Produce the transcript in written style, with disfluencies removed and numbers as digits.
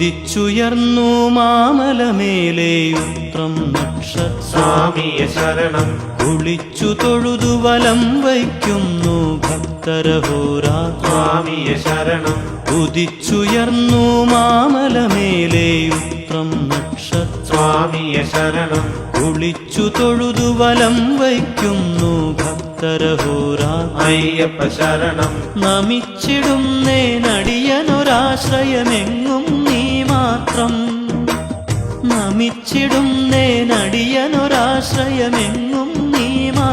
ഉദിച്ചുയർന്നു മാമലമേലെ ഉത്രം നക്ഷത്രം സ്വാമിയെ ശരണം കുളിച്ചു തൊഴുതു വലം വയ്ക്കുന്നു ഭക്തരഹോരാത്രം സ്വാമിയെ ശരണം ഉദിച്ചുയർന്നു മാമലമേലെ ഉത്രം നക്ഷത്രം സ്വാമിയെ ശരണം കുളിച്ചു തൊഴുതു വലം വയ്ക്കുന്നു ഭക്തരഹോരാത്രം അയ്യപ്പ ശരണം നമിച്ചിടുന്നേനടിയനൊരാശ്രയമെങ്ങും നീ മാത്രം നമിച്ചിടുന്നേനടിയനൊരാശ്രയമെങ്ങും നീ മാത്രം